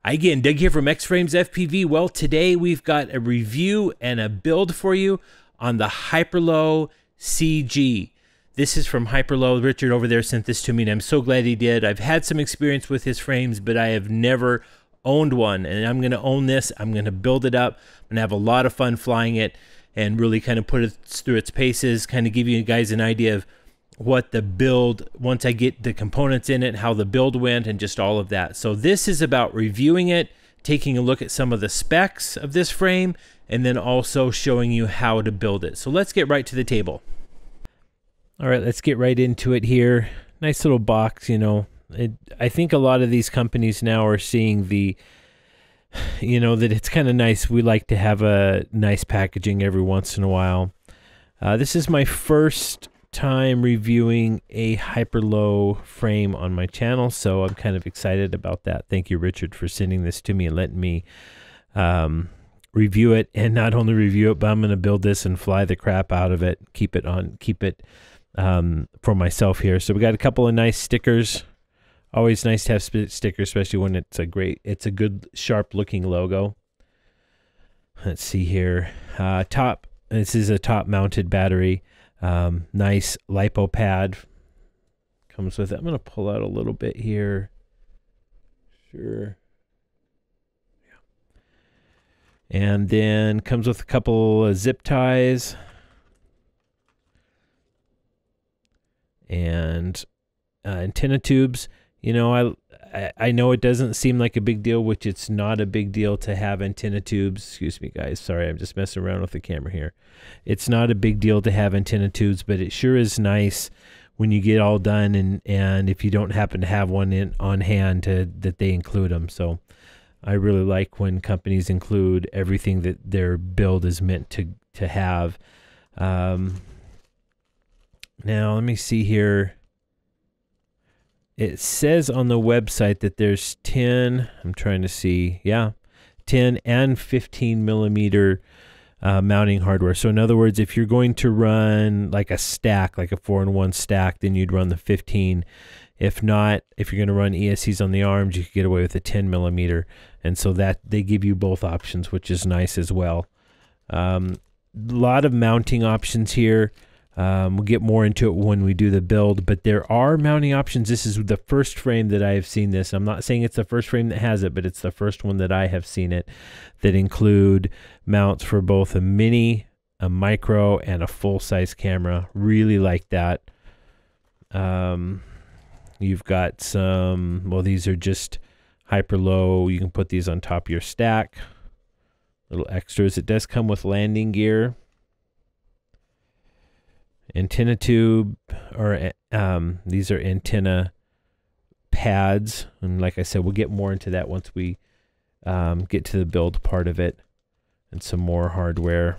Hi again, Doug here from X-Frames FPV. Well, today we've got a review and a build for you on the Hyperlow CG. This is from Hyperlow. Richard over there sent this to me, and I'm so glad he did. I've had some experience with his frames, but I have never owned one, and I'm going to own this. I'm going to build it up. I'm going to have a lot of fun flying it and really kind of put it through its paces, kind of give you guys an idea of what the build, once I get the components in it, how the build went, and just all of that. So this is about reviewing it, taking a look at some of the specs of this frame, and then also showing you how to build it. So let's get right to the table. All right, let's get right into it here. Nice little box, you know. I think a lot of these companies now are seeing the, you know, that it's kind of nice. We like to have a nice packaging every once in a while. This is my first time reviewing a Hyperlow frame on my channel, so I'm kind of excited about that. Thank you, Richard, for sending this to me and letting me review it, and not only review it, but I'm going to build this and fly the crap out of it, keep it for myself here. So we got a couple of nice stickers. Always nice to have stickers, especially when it's a good sharp looking logo. Let's see here. This is a top mounted battery. Nice lipo pad comes with it. I'm going to pull out a little bit here. Sure. Yeah. And then comes with a couple of zip ties. And antenna tubes. You know, I know it doesn't seem like a big deal, which it's not a big deal to have antenna tubes. Excuse me, guys. Sorry, I'm just messing around with the camera here. It's not a big deal to have antenna tubes, but it sure is nice when you get all done, and if you don't happen to have one on hand, that they include them. So I really like when companies include everything that their build is meant to have. Now let me see here. It says on the website that there's 10, I'm trying to see, yeah, 10 and 15 millimeter mounting hardware. So in other words, if you're going to run like a stack, like a 4-in-1 stack, then you'd run the 15. If not, if you're going to run ESCs on the arms, you could get away with a 10 millimeter. And so that they give you both options, which is nice as well. A lot of mounting options here. We'll get more into it when we do the build, but there are mounting options. This is the first frame that I have seen this. I'm not saying it's the first frame that has it, but it's the first one that I have seen it that include mounts for both a mini, a micro, and a full-size camera. Really like that. You've got some, well, these are just Hyperlow. You can put these on top of your stack. Little extras. It does come with landing gear. Antenna tube, or these are antenna pads, and like I said, we'll get more into that once we get to the build part of it and some more hardware.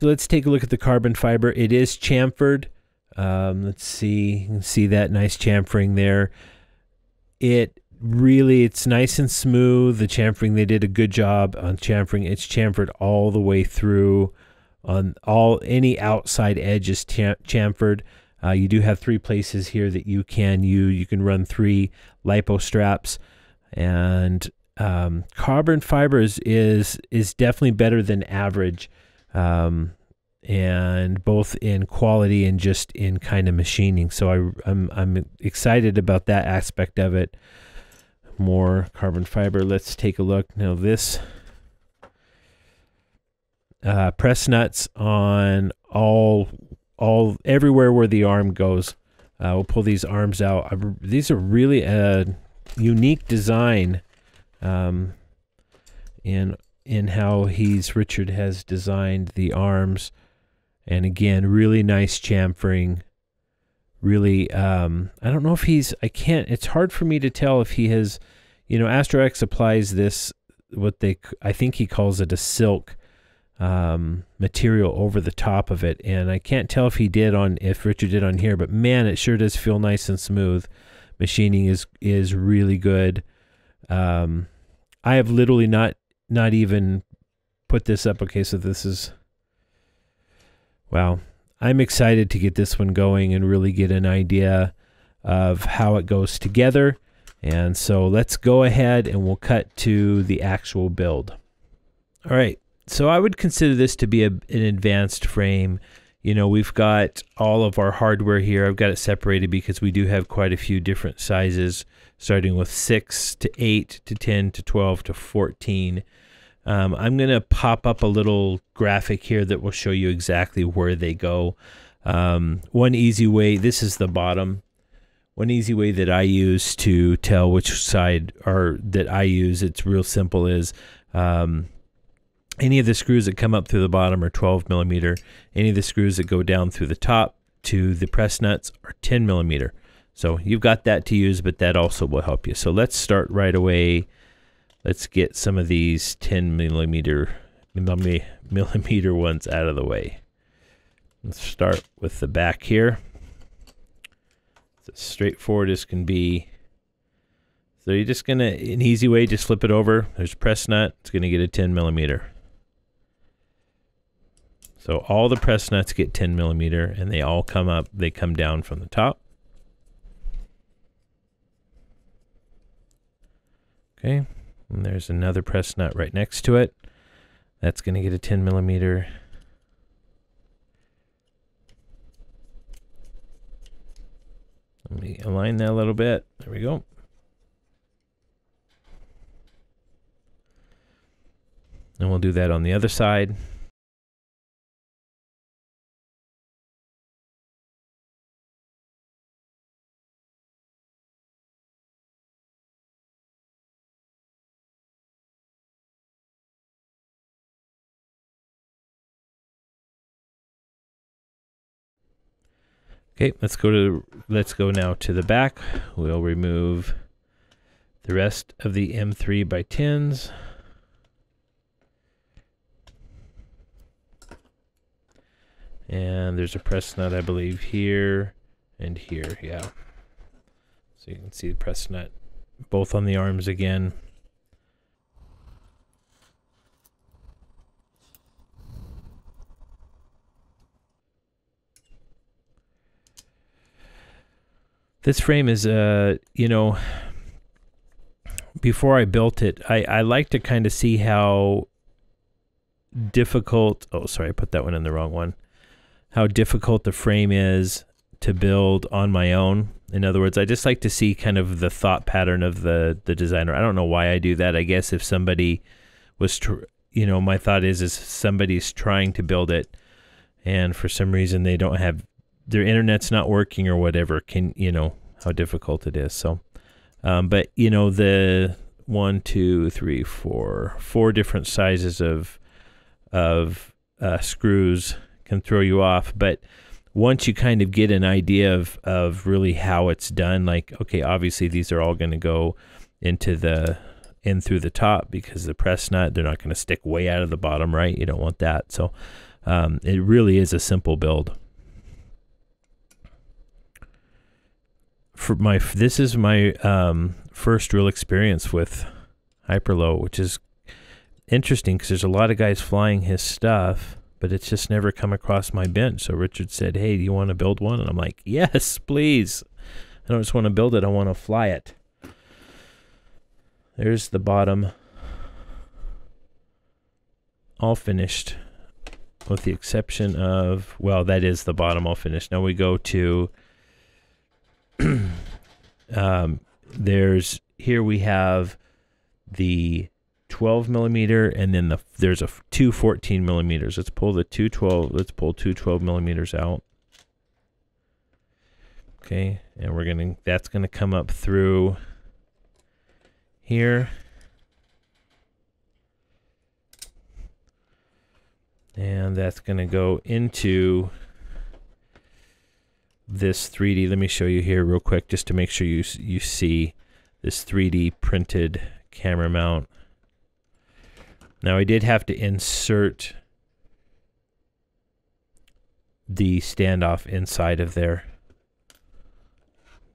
So let's take a look at the carbon fiber. It is chamfered. Let's see, you can see that nice chamfering there. It's nice and smooth. The chamfering, they did a good job on chamfering. It's chamfered all the way through. On any outside edge is chamfered. You do have 3 places here that you can use. You can run 3 lipo straps, and carbon fibers is definitely better than average, and both in quality and just in kind of machining. So I'm excited about that aspect of it. More carbon fiber. Let's take a look now. This. Press nuts on everywhere where the arm goes. We'll pull these arms out. These are really a unique design in how Richard has designed the arms, and again, really nice chamfering. Really, I don't know if it's hard for me to tell if he has, you know, Astro X applies this, I think he calls it a silk material over the top of it, and I can't tell if Richard did on here, but man, it sure does feel nice and smooth. Machining is really good. I have literally not even put this up. Okay, so this is, wow. I'm excited to get this one going and really get an idea of how it goes together. And so let's go ahead and we'll cut to the actual build. All right, so I would consider this to be an advanced frame. You know, we've got all of our hardware here. I've got it separated because we do have quite a few different sizes, starting with 6 to 8 to 10 to 12 to 14. I'm going to pop up a little graphic here that will show you exactly where they go. One easy way, this is the bottom. One easy way that I use to tell which side that I use, it's real simple, is any of the screws that come up through the bottom are 12 millimeter. Any of the screws that go down through the top to the press nuts are 10 millimeter. So you've got that to use, but that also will help you. So let's start right away. Let's get some of these 10 millimeter ones out of the way. Let's start with the back here. It's as straightforward as can be. So you're just gonna, an easy way, just flip it over. There's a press nut. It's gonna get a 10 millimeter. So all the press nuts get 10 millimeter, and they all come up. They come down from the top. Okay, and there's another press nut right next to it. That's going to get a 10 millimeter. Let me align that a little bit. There we go. And we'll do that on the other side. Okay, let's go now to the back. We'll remove the rest of the M3x10s. And there's a press nut, I believe, here and here, yeah. So you can see the press nut both on the arms again. This frame is, you know, before I built it, I like to kind of see how difficult, oh, sorry, I put that one in the wrong one, how difficult the frame is to build on my own. In other words, I just like to see kind of the thought pattern of the designer. I don't know why I do that. I guess if somebody was, you know, my thought is somebody's trying to build it and for some reason they don't have, their internet's not working or whatever, you know, how difficult it is. So, but you know, the 1, 2, 3, 4 different sizes of screws can throw you off. But once you kind of get an idea of really how it's done, like, okay, obviously these are all going to go into in through the top because the press nut, they're not going to stick way out of the bottom, right? You don't want that. So it really is a simple build. This is my first real experience with Hyperlow, which is interesting because there's a lot of guys flying his stuff, but it's just never come across my bench. So Richard said, hey, do you want to build one? And I'm like, yes, please. I don't just want to build it, I want to fly it. There's the bottom, all finished, with the exception of, well, that is the bottom all finished. Now we go to here we have the 12 millimeter, and then there's two 14 millimeters. Let's pull two 12 millimeters out. Okay, and that's gonna come up through here. And that's gonna go into this 3D. Let me show you here real quick just to make sure you see this 3D printed camera mount. Now I did have to insert the standoff inside of there,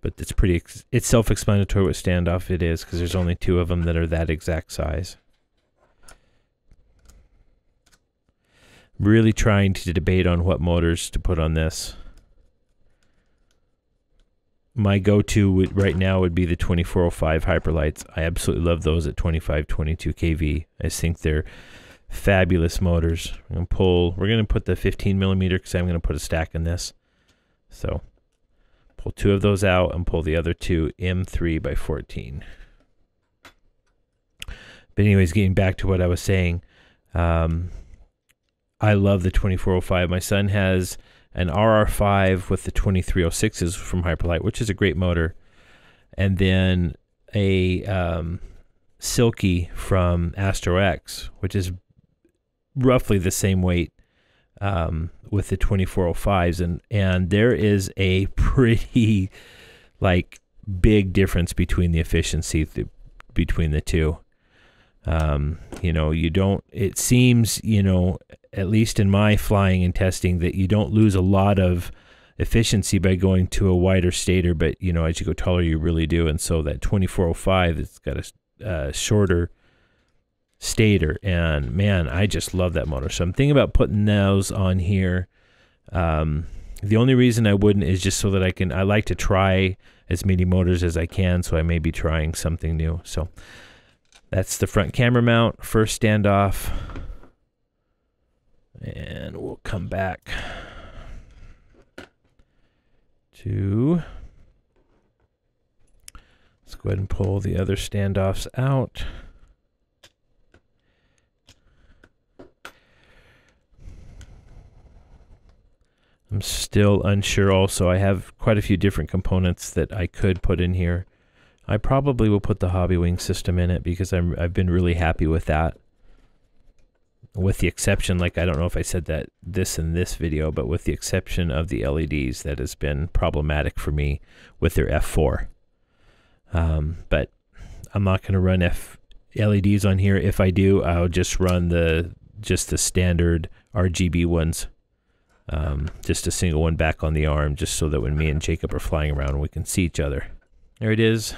but it's self-explanatory what standoff it is because there's only 2 of them that are that exact size. Really trying to debate on what motors to put on this. my go-to right now would be the 2405 Hyperlights. I absolutely love those at 2522 kV. I think they're fabulous motors. We're going to put the 15 millimeter because I'm going to put a stack in this. So pull 2 of those out and pull the other 2 M3 by 14. But anyways, getting back to what I was saying, I love the 2405. My son has an RR5 with the 2306s from Hyperlight, which is a great motor, and then a Silky from Astro X, which is roughly the same weight with the 2405s, and there is a pretty like big difference between the efficiency between the two. It seems, at least in my flying and testing, that you don't lose a lot of efficiency by going to a wider stator, but as you go taller you really do. And so that 2405, it's got a shorter stator, and man, I just love that motor. So I'm thinking about putting those on here. The only reason I wouldn't is just so that I like to try as many motors as I can, so I may be trying something new. So that's the front camera mount, first standoff, and we'll come back to, let's go ahead and pull the other standoffs out. I'm still unsure also. I have quite a few different components that I could put in here. I probably will put the Hobbywing system in it because I've been really happy with that. With the exception, like I don't know if I said that in this video, but with the exception of the LEDs, that has been problematic for me with their F4. But I'm not going to run LEDs on here. If I do, I'll just run the standard RGB ones. Just a single one back on the arm, just so that when me and Jacob are flying around, we can see each other. There it is,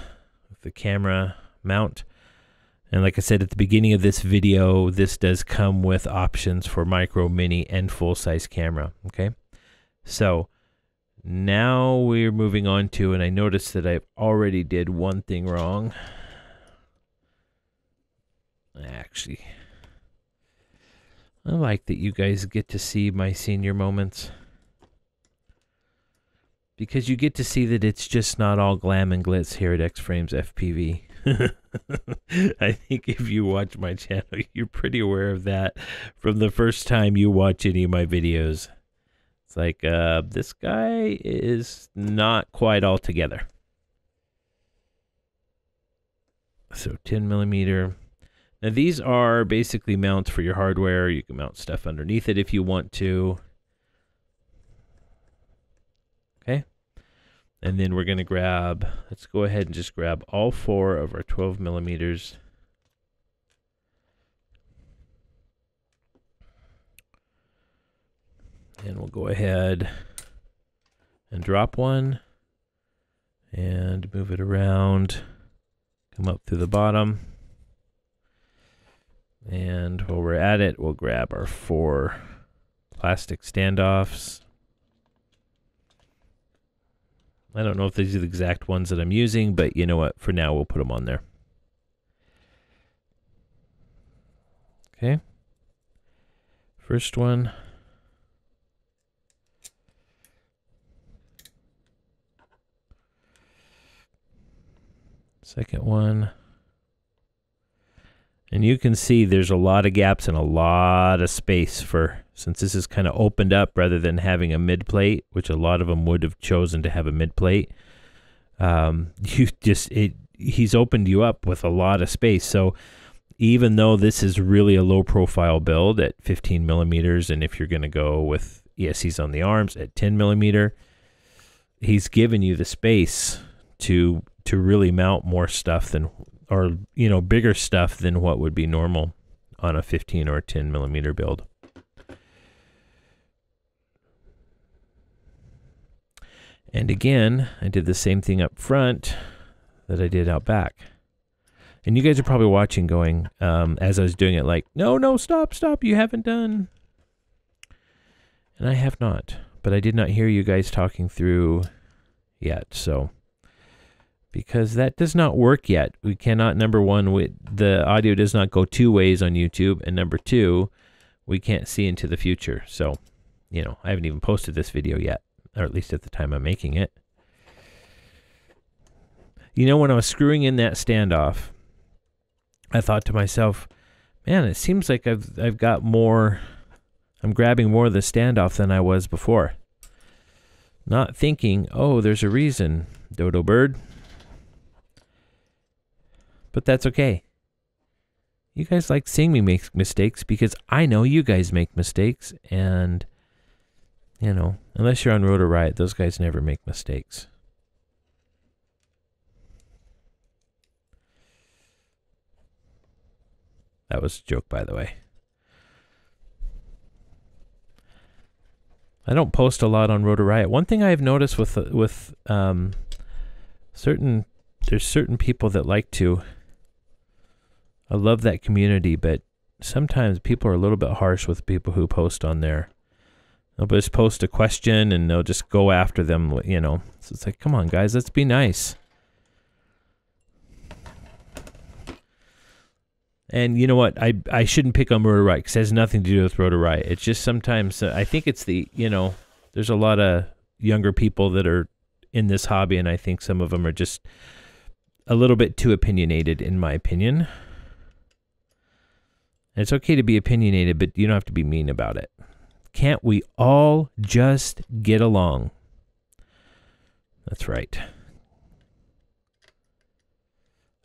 the camera mount. And like I said at the beginning of this video, this does come with options for micro, mini, and full-size camera. Okay, so now we're moving on to, and I noticed that I already did one thing wrong. Actually, I like that you guys get to see my senior moments, because you get to see that it's just not all glam and glitz here at X-Frames FPV. I think if you watch my channel, you're pretty aware of that from the first time you watch any of my videos. It's like, this guy is not quite all together. So 10 millimeter. Now these are basically mounts for your hardware. You can mount stuff underneath it if you want to. Okay. And then we're going to grab, let's go ahead and just grab all 4 of our 12 millimeters. And we'll go ahead and drop one and move it around, come up through the bottom. And while we're at it, we'll grab our 4 plastic standoffs. I don't know if these are the exact ones that I'm using, but you know what? For now, we'll put them on there. Okay. First one. Second one. And you can see there's a lot of gaps and a lot of space since this is kind of opened up rather than having a mid plate, which a lot of them would have chosen to have a mid plate. He's opened you up with a lot of space. So even though this is really a low profile build at 15 millimeters, and if you're going to go with ESCs on the arms at 10 millimeter, he's given you the space to really mount more stuff than, or bigger stuff than what would be normal on a 15 or 10 millimeter build. And again, I did the same thing up front that I did out back. And you guys are probably watching going, as I was doing it, like, no, stop, you haven't done. And I have not, but I did not hear you guys talking through yet. So because that does not work yet. We cannot, number one, the audio does not go two ways on YouTube, and number two, we can't see into the future. So, you know, I haven't even posted this video yet, or at least at the time I'm making it. You know, when I was screwing in that standoff, I thought to myself, man, it seems like I've got more, I'm grabbing more of the standoff than I was before. Not thinking, oh, there's a reason, Dodo Bird. But that's okay. You guys like seeing me make mistakes because I know you guys make mistakes, and, you know, unless you're on Rotor Riot, those guys never make mistakes. That was a joke, by the way. I don't post a lot on Rotor Riot. One thing I've noticed with there's certain people that like to. I love that community, but sometimes people are a little bit harsh with people who post on there. They'll just post a question and they'll just go after them, you know. So it's like, come on, guys, let's be nice. And you know what? I shouldn't pick on Rotor Riot because it has nothing to do with Rotor Riot. It's just sometimes, I think it's the, you know, there's a lot of younger people that are in this hobby, and I think some of them are just a little bit too opinionated, in my opinion. And it's okay to be opinionated, but you don't have to be mean about it. Can't we all just get along? That's right.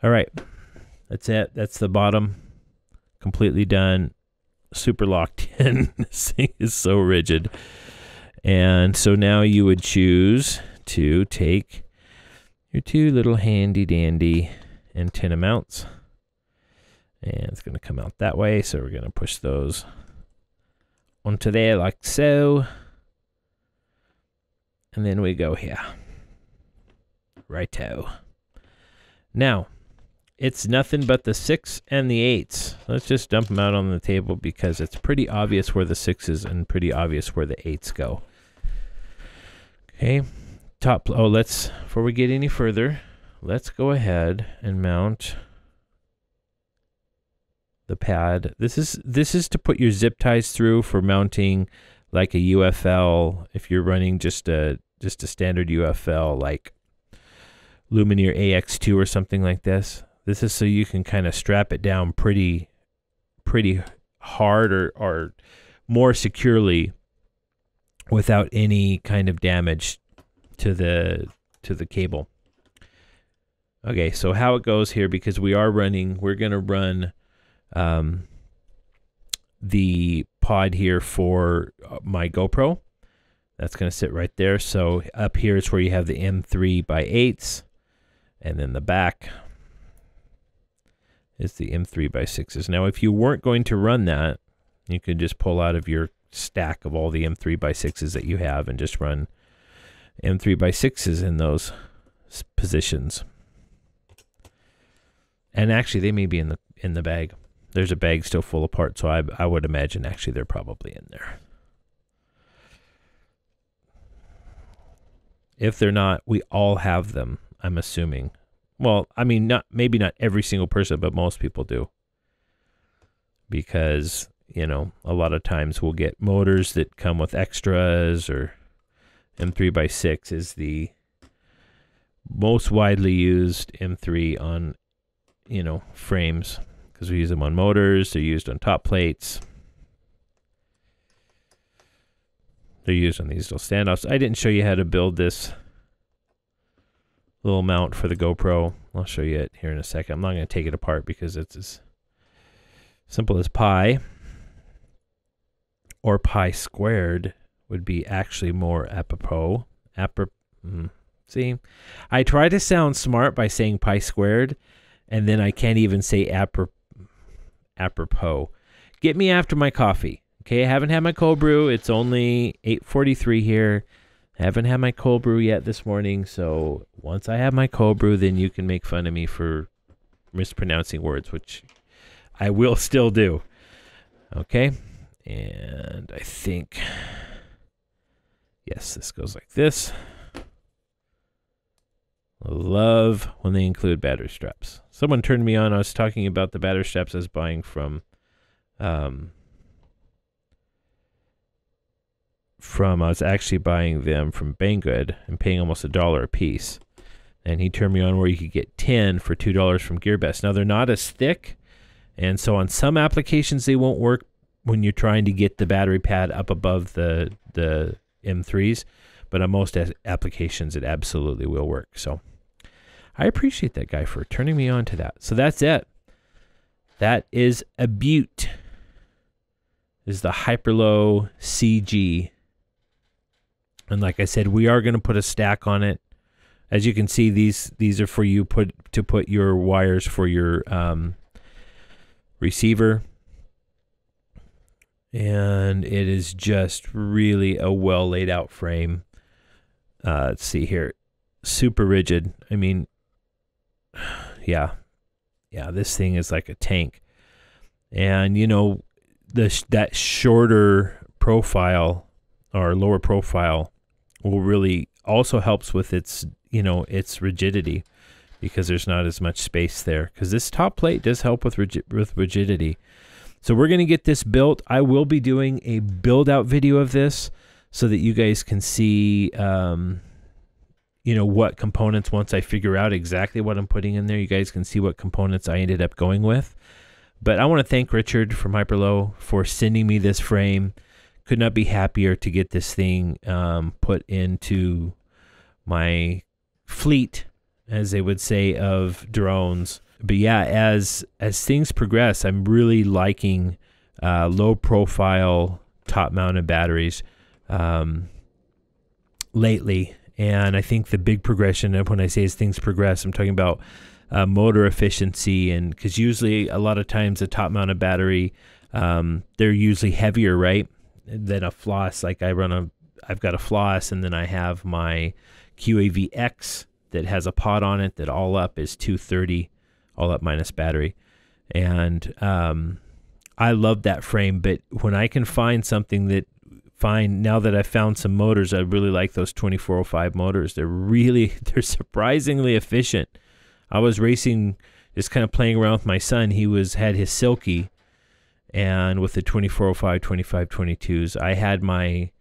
All right. That's it. That's the bottom. Completely done. Super locked in. This thing is so rigid. And so now you would choose to take your two little handy dandy antenna mounts. And it's going to come out that way. So we're going to push those onto there like so. And then we go here. Righto. Now, it's nothing but the 6 and the 8s. Let's just dump them out on the table because it's pretty obvious where the 6s and pretty obvious where the 8s go. Okay. Before we get any further, let's go ahead and mount the pad. This is to put your zip ties through for mounting like a UFL. If you're running just a standard UFL like Lumineer AX2 or something like this. This is so you can kind of strap it down pretty hard or more securely without any kind of damage to the cable. Okay, so how it goes here, because we're going to run the pod here for my GoPro. That's going to sit right there. So up here is where you have the M3x8s, and then the back is the M3x6s. Now, if you weren't going to run that, you could just pull out of your stack of all the M3x6s that you have and just run M3x6s in those positions. And actually, they may be in the bag. There's a bag still full of parts, so I would imagine actually they're probably in there. If they're not, we all have them, I'm assuming. Well, I mean, maybe not every single person, but most people do. Because, you know, a lot of times we'll get motors that come with extras, or M3x6 is the most widely used M3 on, you know, frames, because we use them on motors. They're used on top plates. They're used on these little standoffs. I didn't show you how to build this little mount for the GoPro. I'll show you it here in a second. I'm not going to take it apart because it's as simple as pi, or pi squared would be actually more apropos. See, I try to sound smart by saying pi squared, and then I can't even say apropos. Get me after my coffee. Okay, I haven't had my cold brew. It's only 8:43 here. I haven't had my cold brew yet this morning, so once I have my cold brew, then you can make fun of me for mispronouncing words, which I will still do. Okay, and I think, yes, this goes like this. I love when they include battery straps. Someone turned me on. I was talking about the battery straps I was buying from I was actually buying them from Banggood and paying almost $1 a piece. And he turned me on where you could get 10 for $2 from GearBest. Now, they're not as thick, and so on some applications they won't work when you're trying to get the battery pad up above the M3s, but on most applications it absolutely will work. So I appreciate that guy for turning me on to that. So that's it. That is a beaut. This is the Hyperlow CG. And like I said, we are going to put a stack on it. As you can see, these are for you to put your wires for your receiver. And it is just really a well laid out frame. Let's see here. Super rigid. I mean, yeah, this thing is like a tank. And you know, that shorter profile or lower profile will really also helps with its, you know, its rigidity, because there's not as much space there, because this top plate does help with rigidity. So we're going to get this built. I will be doing a build out video of this so that you guys can see you know, what components, once I figure out exactly what I'm putting in there, you guys can see what components I ended up going with. But I want to thank Richard from Hyperlow for sending me this frame. Could not be happier to get this thing put into my fleet, as they would say, of drones. But yeah, as things progress, I'm really liking low profile top mounted batteries lately. And I think the big progression of, when I say as things progress, I'm talking about motor efficiency, and because usually a lot of times a top mounted battery, they're usually heavier, right, than a floss. Like I've got a floss, and then I have my QAV-X that has a pod on it that all up is 230, all up minus battery. And I love that frame, but when I can find something that now that I've found some motors, I really like those 2405 motors. They're surprisingly efficient. I was racing, just kind of playing around with my son. He had his Silky, and with the 2405, 2522s, I had my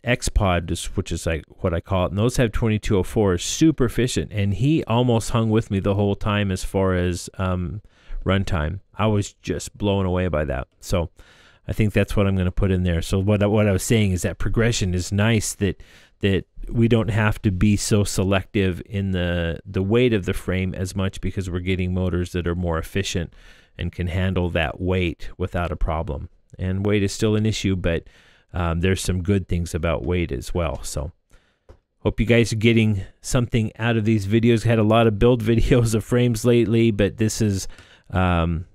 X-Pod, which is like what I call it, and those have 2204s, super efficient, and he almost hung with me the whole time as far as runtime. I was just blown away by that. So I think that's what I'm going to put in there. So what I was saying is that progression is nice, that we don't have to be so selective in the weight of the frame as much, because we're getting motors that are more efficient and can handle that weight without a problem. And weight is still an issue, but there's some good things about weight as well. So hope you guys are getting something out of these videos. Had a lot of build videos of frames lately, but this is kind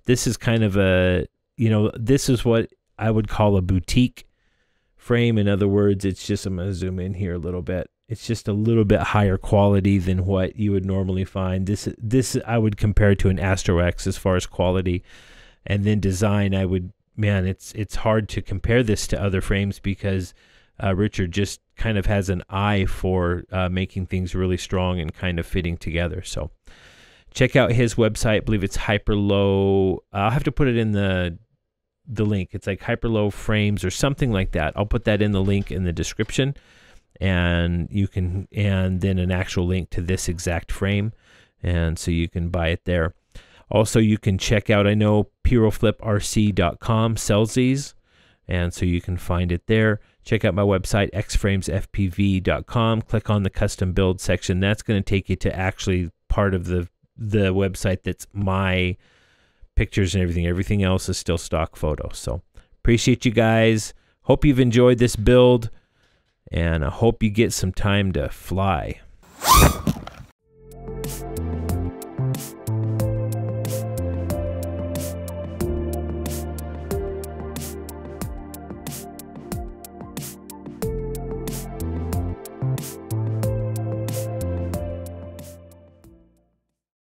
of a, you know, this is what I would call a boutique frame. In other words, it's just, I'm going to zoom in here a little bit. It's just a little bit higher quality than what you would normally find. This I would compare to an Astro X as far as quality, and then design. It's hard to compare this to other frames, because Richard just kind of has an eye for making things really strong and kind of fitting together. So check out his website. I believe it's Hyperlow. I'll have to put it in the link. It's like Hyperlow Frames or something like that. I'll put that in the link in the description, and then an actual link to this exact frame, and so you can buy it there. Also, you can check out, I know PyroFlipRC.com sells these, and so you can find it there. Check out my website, xframesfpv.com. Click on the custom build section. That's going to take you to actually part of the website that's my pictures and everything. Everything else is still stock photos. So appreciate you guys. Hope you've enjoyed this build, and I hope you get some time to fly.